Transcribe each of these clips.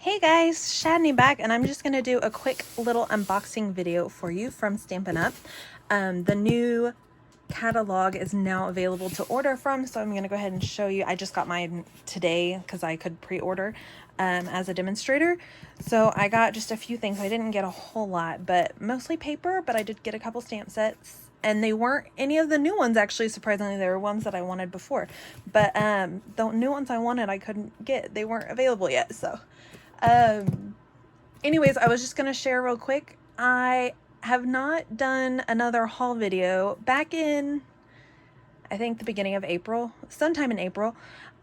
Hey guys, Shadney back, and I'm just going to do a quick little unboxing video for you from Stampin' Up. The new catalog is now available to order from, so I'm going to go ahead and show you. I just got mine today because I could pre-order as a demonstrator. So I got just a few things. I didn't get a whole lot, but mostly paper, but I did get a couple stamp sets. And they weren't any of the new ones, actually. Surprisingly, they were ones that I wanted before. But the new ones I wanted, I couldn't get. They weren't available yet, so... anyways, I was just going to share real quick. I have not done another haul video. Back in, I think, the beginning of April, sometime in April,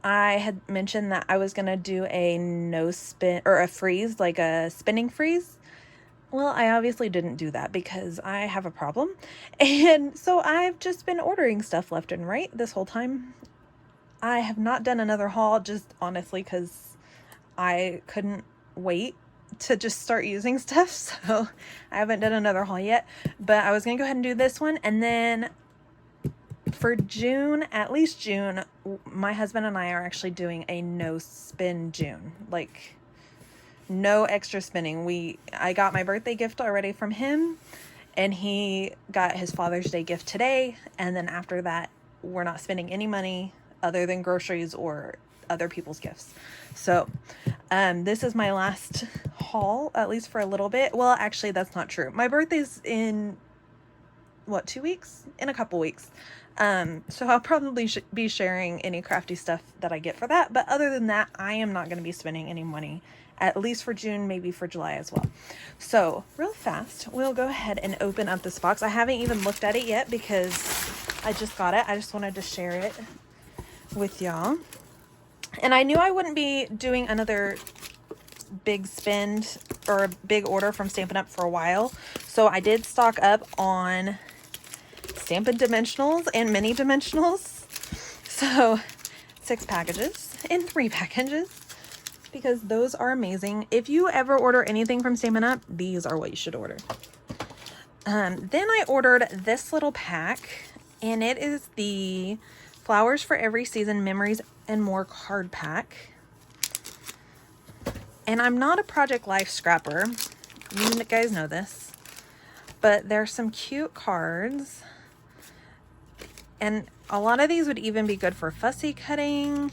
I had mentioned that I was going to do a no spin, or a freeze, like a spinning freeze. Well, I obviously didn't do that because I have a problem. And so I've just been ordering stuff left and right this whole time. I have not done another haul, just honestly because I couldn't wait to just start using stuff, so I haven't done another haul yet, but I was gonna go ahead and do this one, and then for June, at least June, my husband and I are actually doing a no spin June, like no extra spinning. I got my birthday gift already from him, and he got his Father's Day gift today, and then after that we're not spending any money other than groceries or other people's gifts. So this is my last haul, at least for a little bit. Well, actually, that's not true. My birthday's in, what, 2 weeks? In a couple weeks. So I'll probably be sharing any crafty stuff that I get for that. But other than that, I am not going to be spending any money, at least for June, maybe for July as well. So real fast, we'll go ahead and open up this box. I haven't even looked at it yet because I just got it. I just wanted to share it with y'all. And I knew I wouldn't be doing another big spend or a big order from Stampin' Up for a while. So I did stock up on Stampin' Dimensionals and Mini Dimensionals. So 6 packages in 3 packages because those are amazing. If you ever order anything from Stampin' Up, these are what you should order. Then I ordered this little pack, and it is the Flowers for Every Season Memories and More card pack. And I'm not a Project Life scrapper. You guys know this. But there's some cute cards. And a lot of these would even be good for fussy cutting.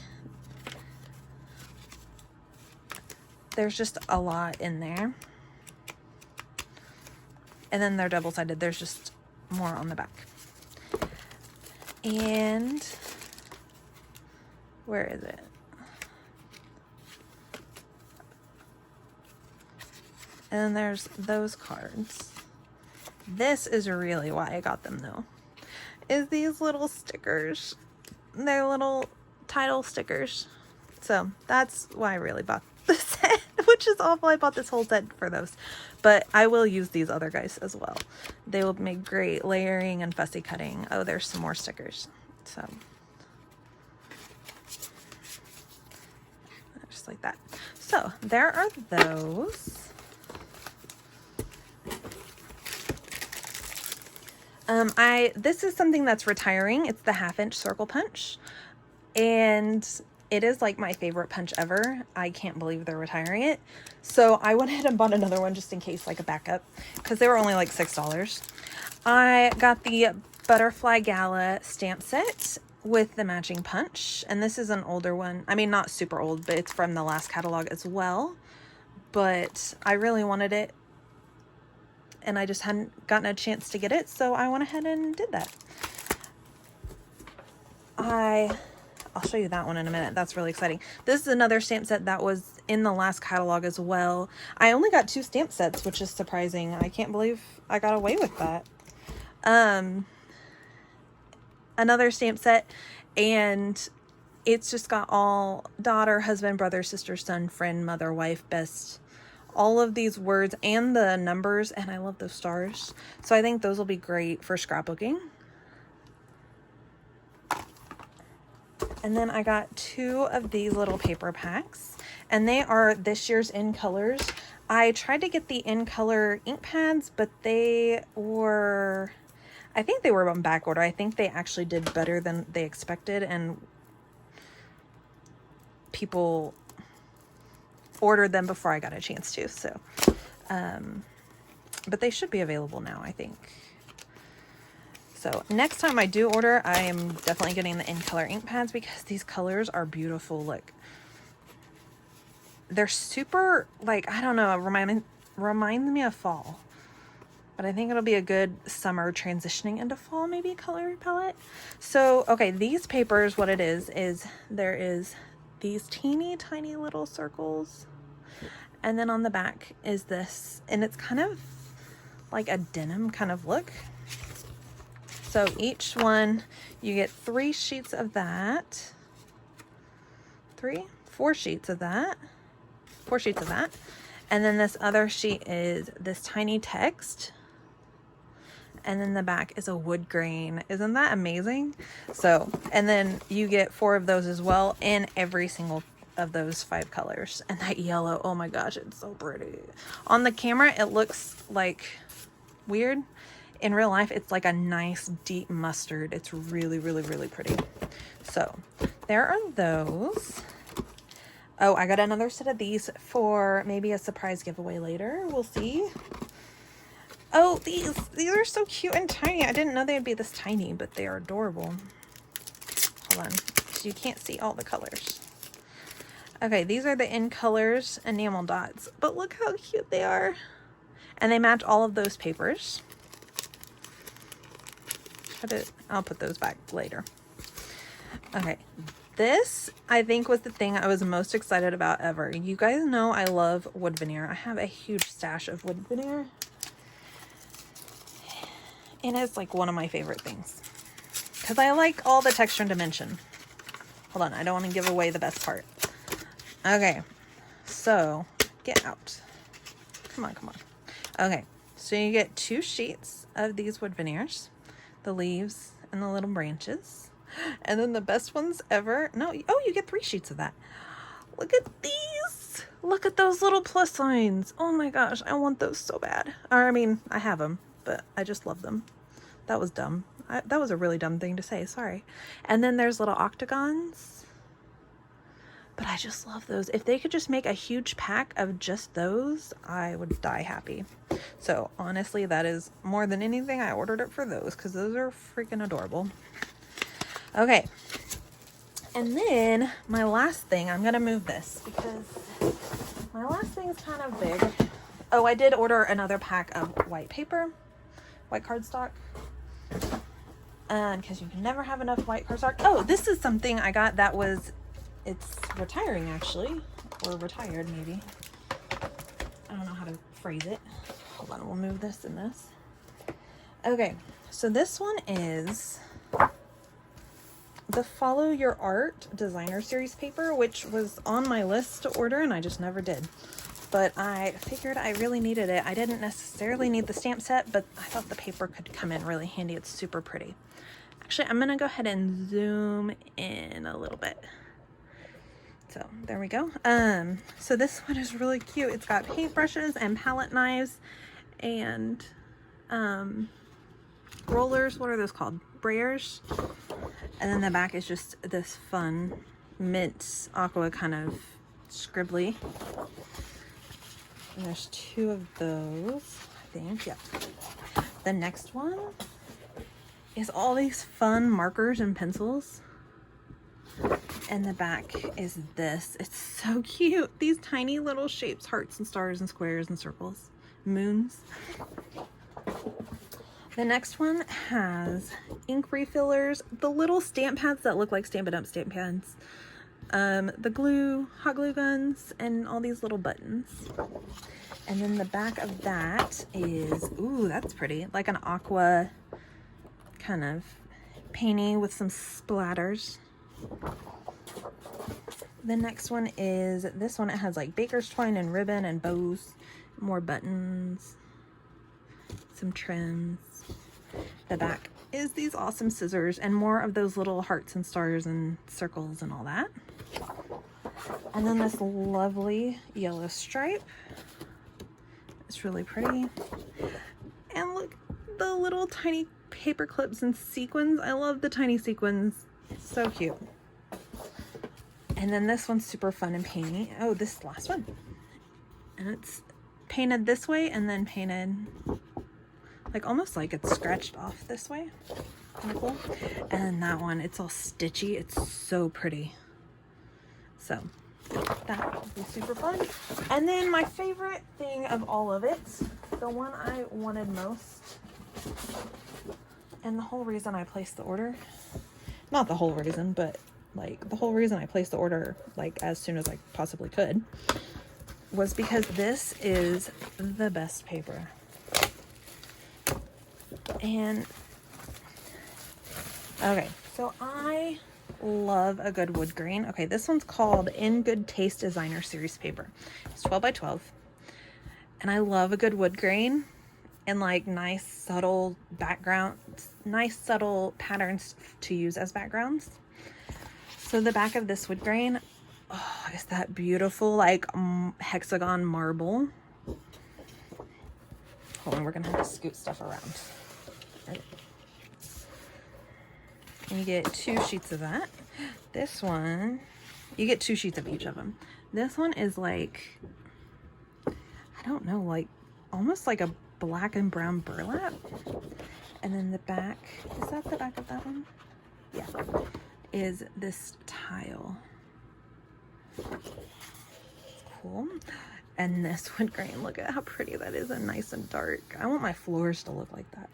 There's just a lot in there. And then they're double-sided. There's just more on the back. And where is it? And then there's those cards. This is really why I got them, though, is these little stickers. They're little title stickers. So that's why I really bought this set, which is awful. I bought this whole set for those. But I will use these other guys as well. They will make great layering and fussy cutting. Oh, there's some more stickers. So just like that. So there are those. This is something that's retiring. It's the 1/2-inch circle punch, and it is like my favorite punch ever. I can't believe they're retiring it. So I went ahead and bought another one just in case, like a backup, because they were only like $6. I got the Butterfly Gala stamp set with the matching punch, and this is an older one. I mean, not super old, but it's from the last catalog as well. But I really wanted it, and I just hadn't gotten a chance to get it, so I went ahead and did that. I'll show you that one in a minute. That's really exciting. This is another stamp set that was in the last catalog as well. I only got 2 stamp sets, which is surprising. I can't believe I got away with that. Another stamp set, and it's just got all daughter, husband, brother, sister, son, friend, mother, wife, best, all of these words and the numbers, and I love those stars. So I think those will be great for scrapbooking. And then I got 2 of these little paper packs, and they are this year's In Colors. I tried to get the In Color ink pads, but they were, I think they were on back order. I think they actually did better than they expected, and people ordered them before I got a chance to, so but they should be available now, I think. So next time I do order, I am definitely getting the in color ink pads because these colors are beautiful. Look, they're super, like, I don't know, reminds me of fall, but I think it'll be a good summer transitioning into fall maybe color palette. So okay, these papers, what it is there is these teeny tiny little circles, and then on the back is this, and it's kind of like a denim kind of look. So each one, you get 3 sheets of that. 4 sheets of that. 4 sheets of that. And then this other sheet is this tiny text. And then the back is a wood grain. Isn't that amazing? So, and then you get 4 of those as well in every single of those 5 colors. And that yellow, oh my gosh, it's so pretty. On the camera, it looks like weird. In real life, it's like a nice deep mustard. It's really, really, really pretty. So there are those. Oh, I got another set of these for maybe a surprise giveaway later. We'll see. Oh, these are so cute and tiny. I didn't know they'd be this tiny, but they are adorable. Hold on, so you can't see all the colors. Okay, these are the in colors enamel dots, but look how cute they are. And they match all of those papers. I'll put those back later. Okay, this I think was the thing I was most excited about ever. You guys know I love wood veneer. I have a huge stash of wood veneer, and it's like one of my favorite things because I like all the texture and dimension. Hold on, I don't want to give away the best part. Okay, so get out. Come on, come on. Okay, so you get 2 sheets of these wood veneers, the leaves and the little branches, and then the best ones ever. No, oh, you get 3 sheets of that. Look at these. Look at those little plus signs. Oh my gosh, I want those so bad. Or I mean, I have them, but I just love them. That was dumb. That was a really dumb thing to say. Sorry. And then there's little octagons. But I just love those. If they could just make a huge pack of just those, I would die happy. So honestly, that is more than anything. I ordered it for those because those are freaking adorable. Okay. And then my last thing, I'm going to move this because my last thing is kind of big. Oh, I did order another pack of white paper, white cardstock. Because you can never have enough white cardstock. Oh, this is something I got that was... It's retiring actually, or retired maybe. I don't know how to phrase it. Hold on, we'll move this and this. Okay, so this one is the Follow Your Art Designer Series paper, which was on my list to order and I just never did. But I figured I really needed it. I didn't necessarily need the stamp set, but I thought the paper could come in really handy. It's super pretty. Actually, I'm gonna go ahead and zoom in a little bit. So there we go. So this one is really cute. It's got paintbrushes and palette knives and rollers. What are those called? Brayers. And then the back is just this fun mint aqua kind of scribbly. And there's 2 of those, I think. Yep. The next one is all these fun markers and pencils. And the back is this. It's so cute. These tiny little shapes, hearts and stars and squares and circles, moons. The next one has ink refillers, the little stamp pads that look like Stampin' Up! Stamp pads, the glue, hot glue guns, and all these little buttons. And then the back of that is, ooh, that's pretty, like an aqua kind of painting with some splatters. The next one is this one. It has like baker's twine and ribbon and bows, more buttons, some trims. The back is these awesome scissors and more of those little hearts and stars and circles and all that. And then this lovely yellow stripe. It's really pretty. And look, the little tiny paper clips and sequins. I love the tiny sequins. It's so cute. And then this one's super fun and painty. Oh, this last one. And it's painted this way and then painted like almost like it's scratched off this way. Kind of cool. And then that one, it's all stitchy. It's so pretty. So that will be super fun. And then my favorite thing of all of it, the one I wanted most, and the whole reason I placed the order, not the whole reason, but like the whole reason I placed the order like as soon as I possibly could, was because this is the best paper. And okay, so I love a good wood grain. Okay, this one's called In Good Taste Designer Series paper. It's 12 by 12. And I love a good wood grain and like nice subtle backgrounds, nice subtle patterns to use as backgrounds. So the back of this wood grain, oh, is that beautiful like hexagon marble. Hold on, we're gonna have to scoot stuff around. Right. And you get 2 sheets of that. This one, you get 2 sheets of each of them. This one is like, I don't know, like almost like a black and brown burlap. And then the back, is that the back of that one? Yeah, is this tile. Cool. And this wood grain, look at how pretty that is and nice and dark. I want my floors to look like that.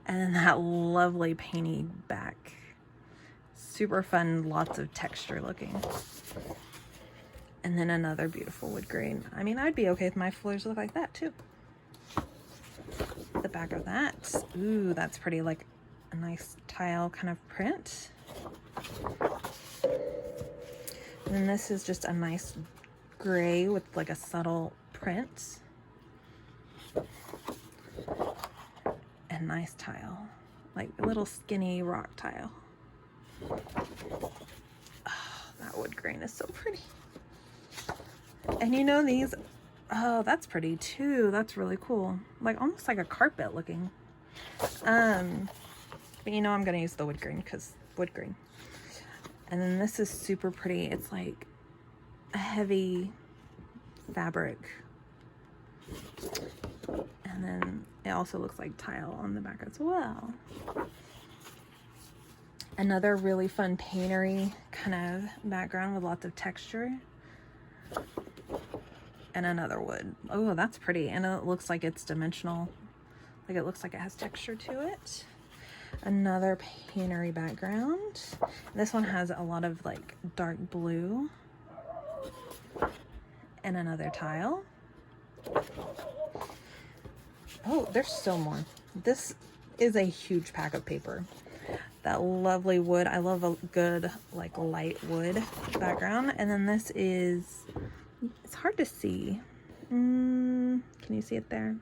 And then that lovely painty back. Super fun, lots of texture looking. And then another beautiful wood grain. I mean, I'd be okay if my floors look like that too. The back of that. Ooh, that's pretty, like a nice tile kind of print. And then this is just a nice gray with like a subtle print. And nice tile, like a little skinny rock tile. Oh, that wood grain is so pretty. And you know these, oh, that's pretty too. That's really cool. Like almost like a carpet looking. But you know I'm gonna use the wood grain because wood grain. And then this is super pretty. It's like a heavy fabric. And then it also looks like tile on the back as well. Another really fun paintery kind of background with lots of texture. And another wood. Oh, that's pretty. And it looks like it's dimensional. Like it looks like it has texture to it. Another paintery background. This one has a lot of like dark blue. And another tile. Oh, there's still more. This is a huge pack of paper. That lovely wood. I love a good like light wood background. And then this is, it's hard to see. Can you see it there?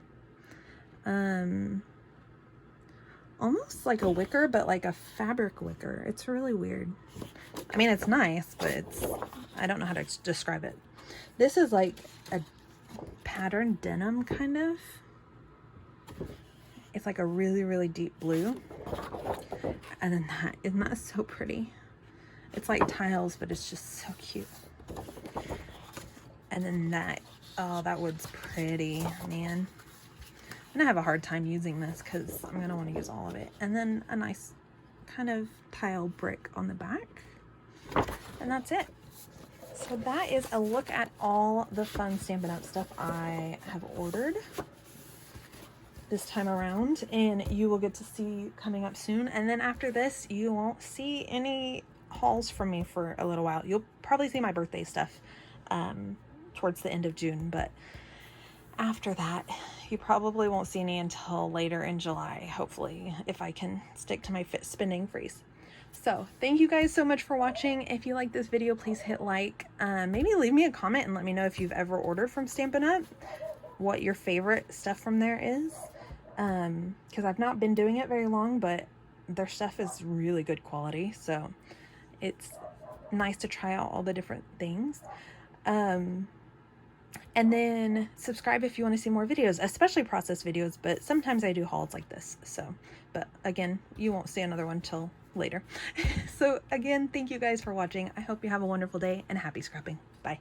Almost like a wicker, but like a fabric wicker. It's really weird. I mean, it's nice, but it's, I don't know how to describe it. This is like a patterned denim kind of. It's like a really, really deep blue. And then that, isn't that so pretty? It's like tiles, but it's just so cute. And then that, oh, that wood's pretty, man. I'm gonna have a hard time using this because I'm gonna want to use all of it. And then a nice kind of tile brick on the back. And that's it. So that is a look at all the fun Stampin' Up! Stuff I have ordered this time around, and you will get to see coming up soon. And then after this, you won't see any hauls from me for a little while. You'll probably see my birthday stuff towards the end of June, but after that, you probably won't see any until later in July, hopefully, if I can stick to my spending freeze. So thank you guys so much for watching. If you like this video, please hit like. Maybe leave me a comment and let me know if you've ever ordered from Stampin' Up!, what your favorite stuff from there is. Because I've not been doing it very long, but their stuff is really good quality, so it's nice to try out all the different things. And then subscribe if you want to see more videos, especially process videos, but sometimes I do hauls like this. So, but again, you won't see another one till later. So again, thank you guys for watching. I hope you have a wonderful day and happy scrapping. Bye.